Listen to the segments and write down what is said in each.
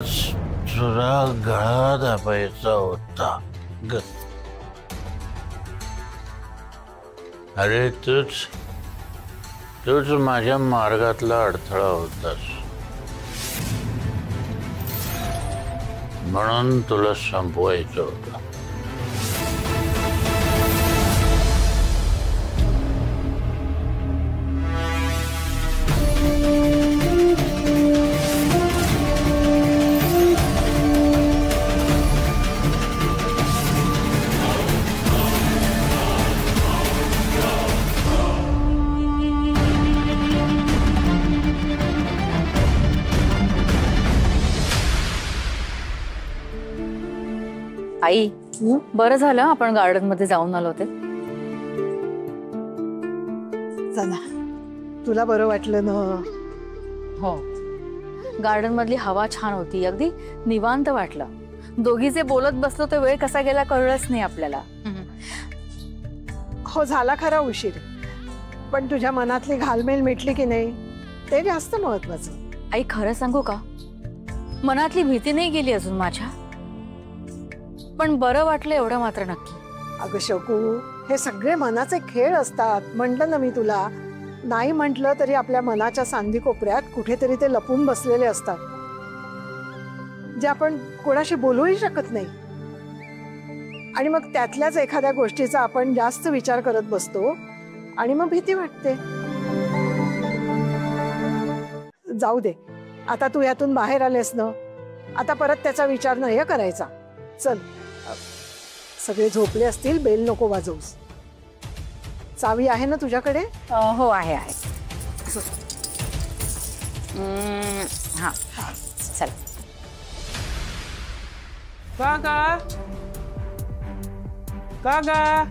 तुला गळा दाबायचा होता ग. अरे तूच माझ्या मार्गातला अडथळा होतास, म्हणून तुला संपवायचं होतं. आई, बरं झालं आपण गार्डन मध्ये जाऊन आलो होते. चला, तुला बरं वाटलं ना? हो, गार्डन मधली हवा छान होती, अगदी निवांत वाटलं. दोघी जे बोलत बसलो तो वेळ कसा गेला कळलंच नाही आपल्याला. हो, झाला खरा उशीर, पण तुझ्या मनातली घालमेल मिटली की नाही ते जास्त महत्वाचं. आई, खरं सांगू का, मनातली भीती नाही गेली अजून माझ्या, पण बरं वाटलं एवढं मात्र नक्की. अगं शकू, हे सगळे मनाचे खेळ असतात. म्हटलं ना मी तुला, नाही म्हटलं तरी आपल्या मनाच्या सांधी कोपऱ्यात कुठेतरी ते लपून बसलेले असतात, जे आपण कोणाशी बोलूही शकत नाही. आणि मग त्यातल्याच एखाद्या गोष्टीचा आपण जास्त विचार करत बसतो आणि मग भीती वाटते. जाऊ दे, आता तू यातून बाहेर आलेस ना, आता परत त्याचा विचार नाही करायचा. चल, सगळे झोपले असतील, बेल नको वाजवूस. चावी आहे ना तुझ्याकडे? हो, आहे. हा, चल. काका काका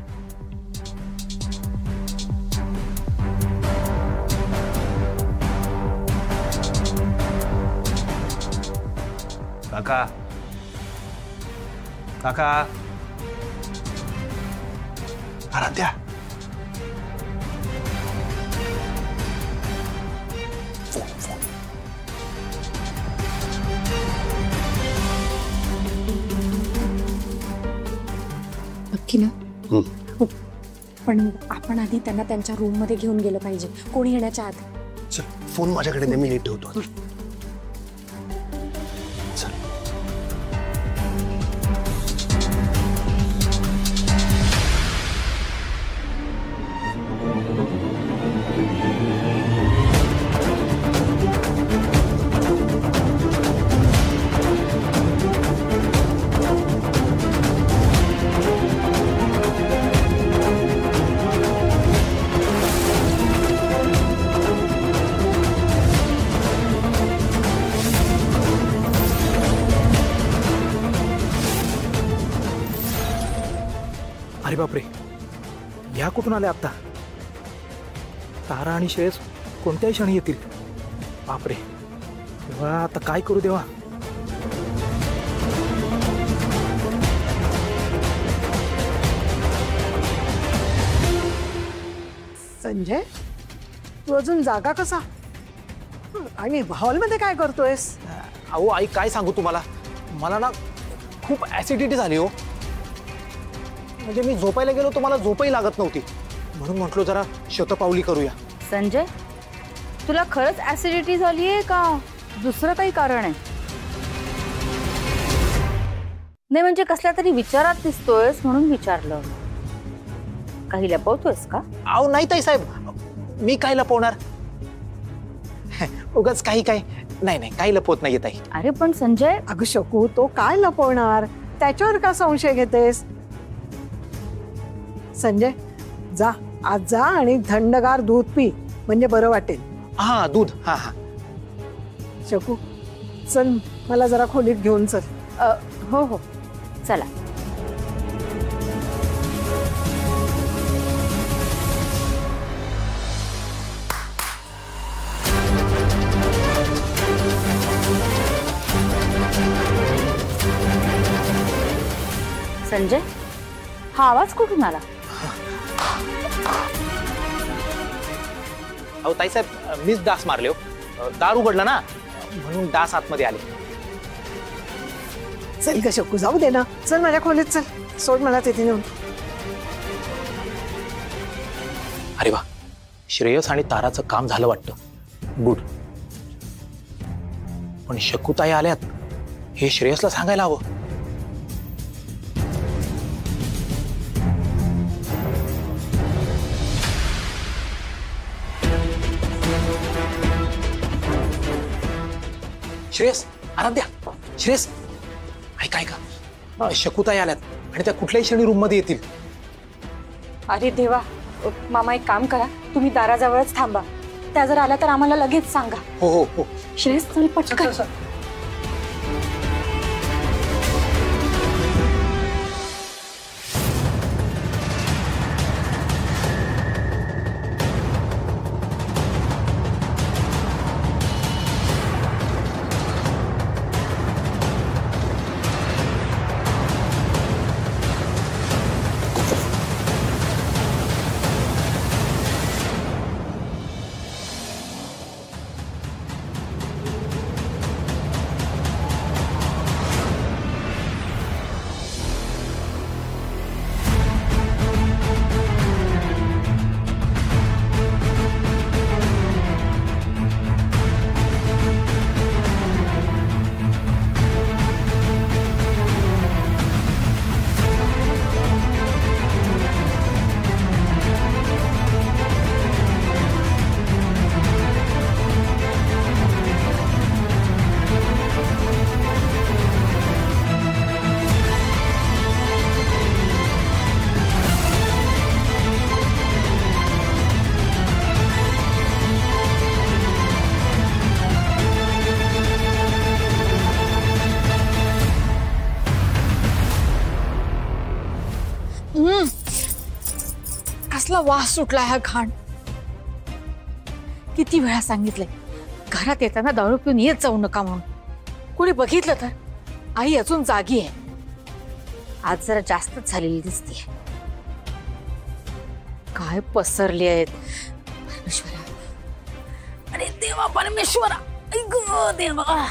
काका काका आराध्या, नक्की ना? पण आपण आधी त्यांना त्यांच्या रूम मध्ये घेऊन गेलं पाहिजे, कोणी येण्याच्या आधी. चल, फोन माझ्याकडे नेहमी नीट ठेवतो. चल. अरे बापरे, या कुठून आल्या आता? तारा आणि श्रेयस कोणत्याही क्षणी येतील. बापरे, देवा, आता काय करू देवा? संजय, तू अजून जागा कसा? आणि हॉलमध्ये काय करतोयस? अहो आई, काय सांगू तुम्हाला, मला ना खूप ऍसिडिटी झाली हो. म्हणजे मी झोपायला गेलो तर मला झोपही लागत नव्हती, म्हणून म्हटलो जरा शतपावली करूया. संजय, तुला खरंच ऍसिडिटी झालीये का दुसरं काही कारण आहे? नाही म्हणजे कसल्या तरी विचारात दिसतोयस म्हणून विचारलं. काही लपवतोयस का? अहो नाही ताई साहेब, मी काय लपवणार? उगाच काही नाही, काही लपवत नाहीये ताई. अरे पण संजय. अगं शकू, तो काय लपवणार? त्याच्यावर का संशय घेतेस? संजय, जा, आज जा आणि थंडगार दूध पी, म्हणजे बरं वाटेल. हा, दूध. हा. शकू, चल, मला जरा खोलीत घेऊन चल. हो, चला. संजय, हा आवाज कुठून आला? अहो ताईसाहेब, मीच डास मारले हो. दार उघडला ना, म्हणून डास आतमध्ये आले. चल ग शकू, जाऊ दे ना. चल माझ्या खोलीत चल, सोड मला तिथे नेऊन. अरे वा, श्रेयस आणि ताराचं काम झालं वाटतं. गुड. पण शकुताई आल्यात हे श्रेयसला सांगायला हवं. श्रेयस, आराध्या, श्रेयस, ऐका ऐका, शकुताई आल्यात आणि त्या कुठल्याही क्षणी रूम मध्ये येतील. अरे देवा, मामा एक काम करा, तुम्ही दाराजवळच थांबा. त्या जर आल्या तर आम्हाला लगेच सांगा. हो हो हो. श्रेयस चल पटकन. कसला वास सुटला हा घाण. किती वेळा सांगितलंय घरात येताना दारू पिऊन येत जाऊ नका म्हणून. कुणी बघितलं तर. आई अजून जागी आहे. आज जरा जास्तच झालेली दिसतीये. काय पसरली आहेत. परमेश्वरा, अरे देवा परमेश्वरा, ऐक देवा.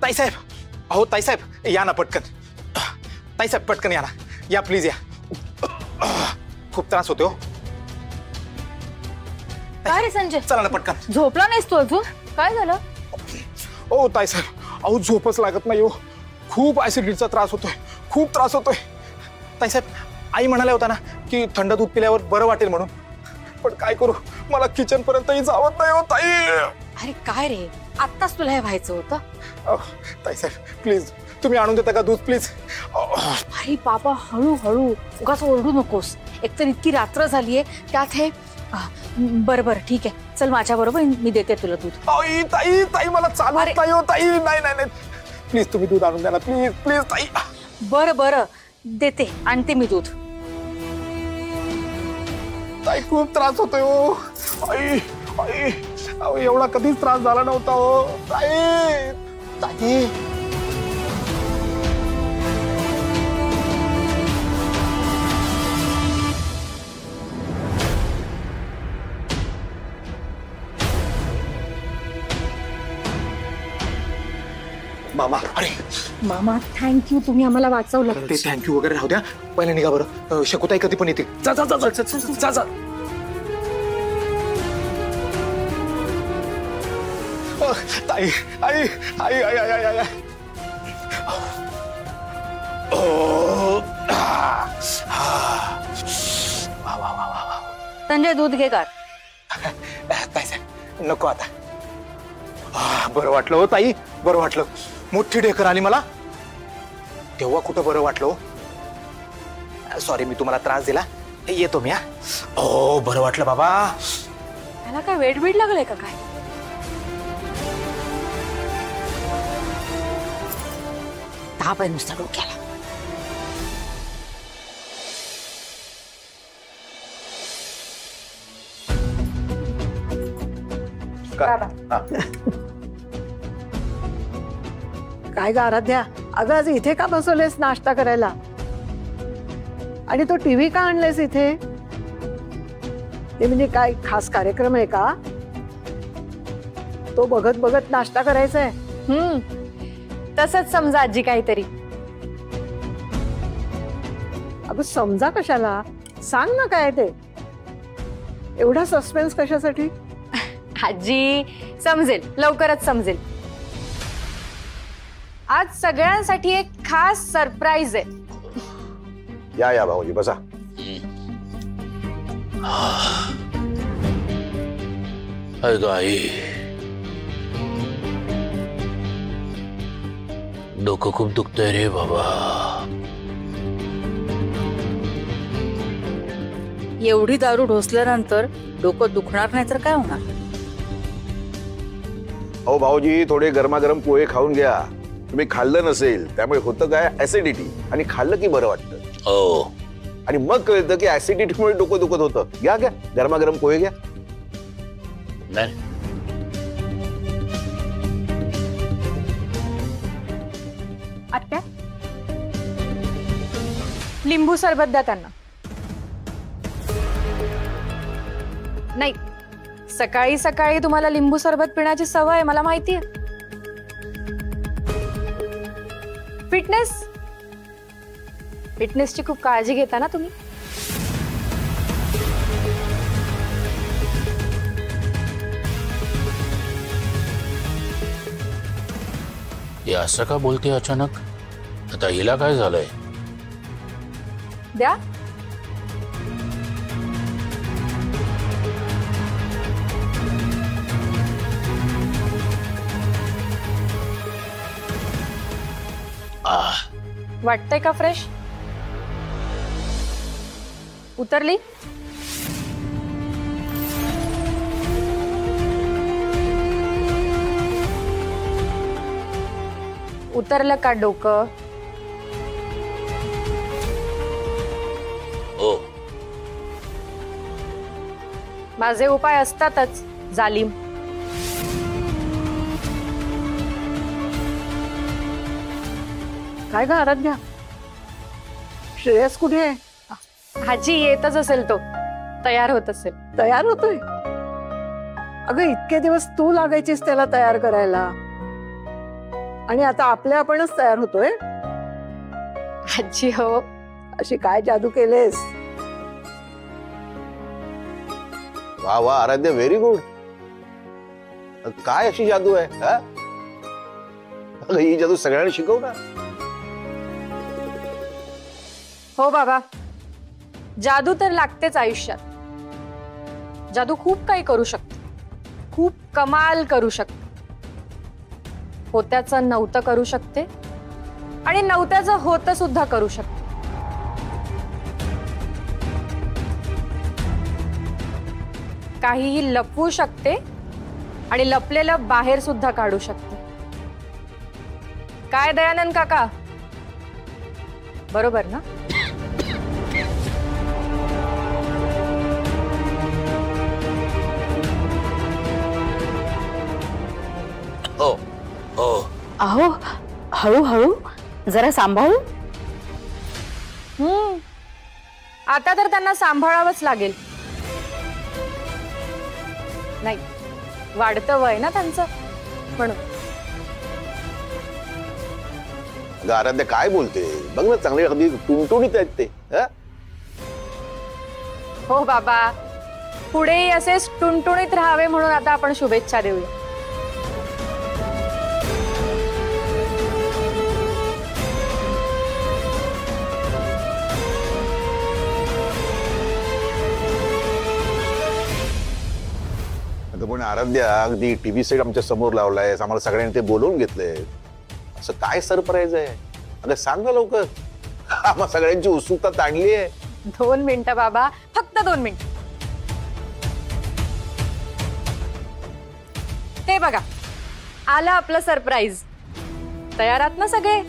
ताईसाहेब, अहो ताईसाहेब, या ना पटकन. ताईसाहेब पटकन या ना, या प्लीज या. खूप त्रास होतो. काय रे संजय, चला ना पटकन. झोपला नाहीस तू अजून? काय झालं? ओ ताईसाहेब, अहो झोपच लागत नाही हो. खूप ऍसिडिटीचा त्रास होतोय, खूप त्रास होतोय. ताईसाहेब, आई म्हणाल्या होता ना की थंड दूध पिल्यावर बरं वाटेल म्हणून. पण काय करू, मला किचन पर्यंतही जावत नाही हो ताई. अरे काय रे, आत्ताच तुला हे व्हायचं होतं? ताईसाहेब प्लीज, तुम्ही आणून देता का दूध प्लीज? अरे बाबा, हळूहळू, उगाच ओरडू नकोस. एकतर इतकी रात्र झालीये, त्यात हे. बरं बरं ठीक आहे, चल माझ्या बरोबर, मी देते तुला दूध. ताई ताई, मला चालत नाही हो ताई. नाही नाही नाही, प्लीज तुम्ही दूध आणून द्या ना, प्लीज प्लीज ताई. बरं बरं देते, आणते मी दूध. ताई खूप त्रास होतोय हो. आई आई, अहो एवढा कधीच त्रास झाला नव्हता हो ताई. ताई मामा, अरे मामा थँक्यू, तुम्ही आम्हाला वाचवलं. ते थँक्यू वगैरे राहू द्या, पहिले निघा बरं. शकुताई कधी पण येतील. जा जा जा जा जा. ताई आई आई आई आई आई. संजय दूध घे का? ताईसाहेब नको आता. बरं वाटलं हो ताई, बरं वाटलं. मोठी ढेकर आली मला तेव्हा कुठं बरं वाटलं. सॉरी, मी तुम्हाला त्रास दिला. येतो मी. ओ बरं वाटलं बाबा. त्याला काय वेट बीट लागलंय का काय? ताप आहे नुसता डोक्याला. काय ग आराध्या, अगं आज इथे का बसवलेस नाश्ता करायला? आणि तो टीव्ही का आणलेस इथे? ते म्हणजे काय खास कार्यक्रम आहे का? तो बघत बघत नाश्ता करायचा आहे? तसंच समजा आजी काहीतरी. अगं समजा कशाला, सांग ना काय ते. एवढा सस्पेन्स कशासाठी? आजी समजेल, लवकरच समजेल. आज सगळ्यांसाठी एक खास सरप्राईज आहे. या या भाऊजी बसा. अगं आई, डोकं खूप दुखतंय रे बाबा. एवढी दारू ढोसल्यानंतर डोकं दुखणार नाही तर काय होणार? अहो भाऊजी थोडे गरमागरम पोहे खाऊन घ्या. तुम्ही खाल्लं नसेल त्यामुळे होतं काय ऍसिडिटी, आणि खाल्लं की बरं वाटतं. हो, आणि मग कळतं की ऍसिडिटीमुळे डोकं दुखत होतं. घ्या घ्या गरमागरम पोहे घ्या. नाही आत्या, लिंबू सरबत द्या त्यांना. नाही, सकाळी सकाळी तुम्हाला लिंबू सरबत पिण्याची सवय आहे, मला माहिती आहे. फिटनेसची खूप काळजी घेता ना तुम्ही. हे असं का बोलते अचानक? आता हिला काय झालंय? द्या. वाटतंय का फ्रेश? उतरली? उतरलं का डोकं? हो, माझे उपाय असतातच जालीम. काय ग आराध्या, श्रेयस कुठे आहे? आजी येतच असेल, तो तयार होत असेल. तयार होतोय? अगं इतके दिवस तू लागायचीस त्याला तयार करायला, आणि आता आपल्या आपणच तयार होतोय. आजी हो, अशी काय जादू केलेस? वा वा आराध्य, व्हेरी गुड. काय अशी जादू आहे हा? अगं ही जादू सगळ्यांना शिकव ना. हो बाबा, जादू तर लागतेच आयुष्यात. जादू खूप काही करू शकते, खूप कमाल करू शकते. होत्याचं नव्हतं करू शकते, आणि नव्हत्याचं होतं सुद्धा करू शकते. काहीही लपवू शकते, आणि लपलेलं बाहेर सुद्धा काढू शकते. काय दयानंद काका, बरोबर ना? हो, हो. अहो, हळूहळू जरा सांभाळू. आता तर त्यांना सांभाळावंच लागेल. नाही, वाढतं वय ना त्यांचं, म्हणून. अगं आराध्य काय बोलते? बघ ना, चांगले अगदी टुणटुणीत आहेत ते. हो बाबा, पुढेही असेच टुणटुणीत राहावे म्हणून आता आपण शुभेच्छा देऊया. पण आराध्या, अगदी टीव्ही सेट आमच्या समोर लावलाय, आम्हाला सगळ्यांनी ते बोलवून घेतलंय. असं काय सरप्राईज आहे? अगं सांग ना लवकर. आम्हा सगळ्यांची उत्सुकता ताणली आहे. 2 मिनिटं बाबा, फक्त 2 मिनिटं. ते बघा, आलं आपलं सरप्राईज. तयार आहात ना सगळे?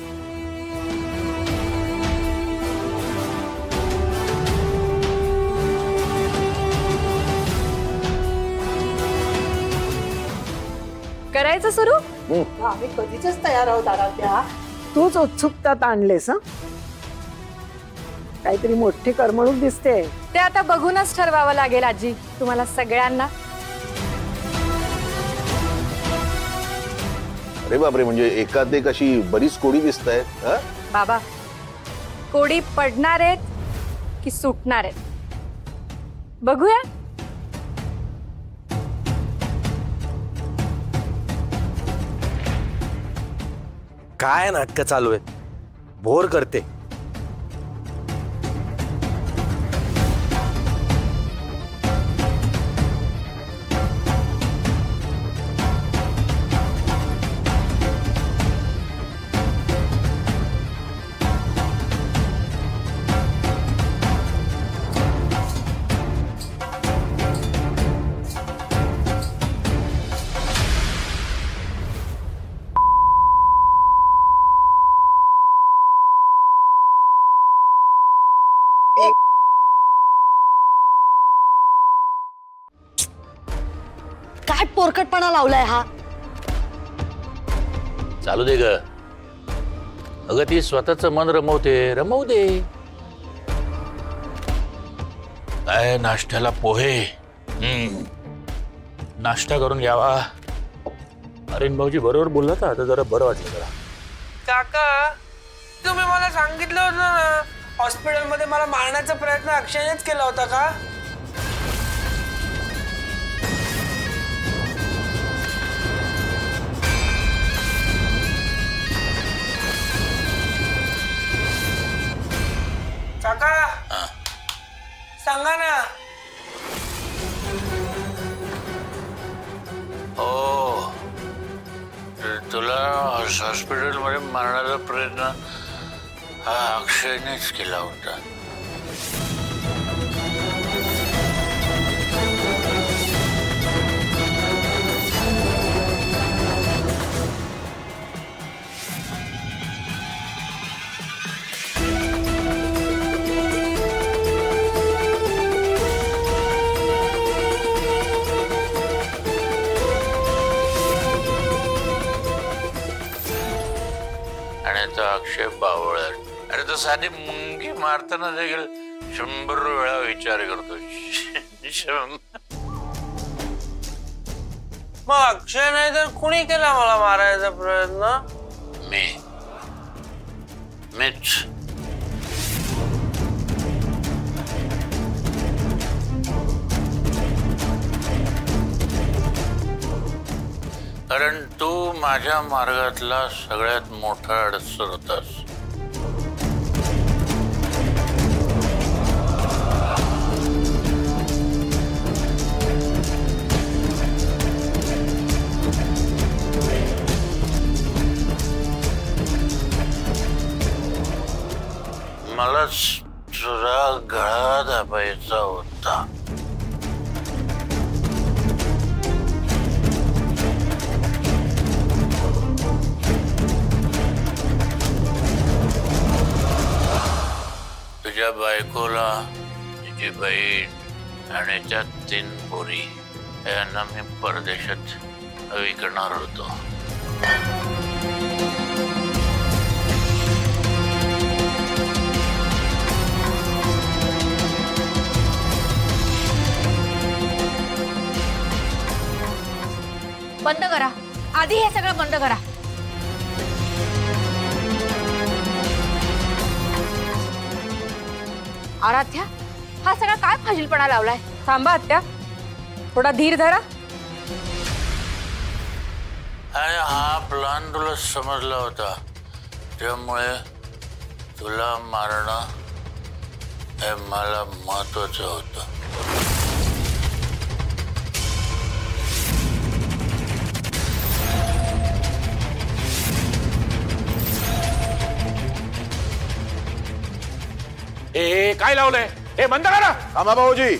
करायचं सुरू? आम्ही कधीच तयार आहोत आराध्या. तूच उत्सुकता आणलेस हं? काहीतरी मोठी करमणूक दिसते. ते आता बघूनच ठरवावं लागेल आजी तुम्हाला सगळ्यांना. अरे बापरे, म्हणजे एकात एक अशी बरीच कोडी दिसत आहेत. बाबा, कोडी पडणार आहेत की सुटणार आहेत बघूया. काय नाटक चालू आहेत, बोर करते. काय पोरकटपणा लावलाय हा. चालू दे ग. अगं ती स्वतःच मन रमवते, रमवू दे. काय नाश्त्याला पोहे, नाश्ता करून घ्यावा. अरेन भाऊजी बरोबर बोलला तर आता जरा बरं वाटलं. जरा काका, तुम्ही मला सांगितलं होतं ना हॉस्पिटलमध्ये मला मारण्याचा प्रयत्न अक्षयनेच केला होता का? काका सांगा ना. हो, तुला हॉस्पिटलमध्ये मारण्याचा प्रयत्न हा अक्षयनेच केला होता. आणि तो अक्षय बावळट. अरे तो साधी मुंगी मारताना देखील 100 वेळा विचार करतो. मग अक्षय नाही तर कुणी केला मला मारायचा प्रयत्न? मीच. कारण तू माझ्या मार्गातला सगळ्यात मोठा अडसर होतास. मलाच तुझा गळा दाबायचा होता. तुझ्या बायकोला, तिची बहीण आणि त्या 3 पोरी यांना मी परदेशात विकणार होतो. बंद करा आधी, हे सगळं बंद करा. आराध्या, हा सगळा काय फाजीलपणा लावलाय. थांबा आत्या, थोडा धीर धरा. आणि हा प्लॅन तुला समजला होता, त्यामुळे तुला मारणं हे मला महत्वाचं होतं. ए काय लावलंय? ए बंद करा. आम्हा भाऊजी,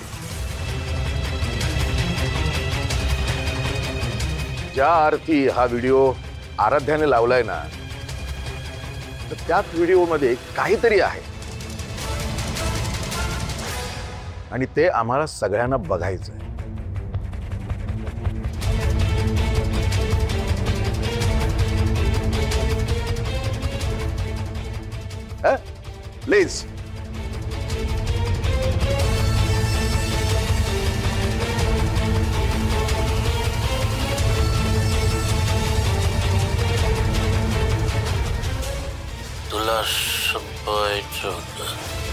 ज्या अर्थी हा व्हिडिओ आराध्याने लावलाय ना, तर त्याच व्हिडिओमध्ये काहीतरी आहे आणि ते आम्हाला सगळ्यांना बघायचं आहे. प्लीज. तुला संपवायचं होतं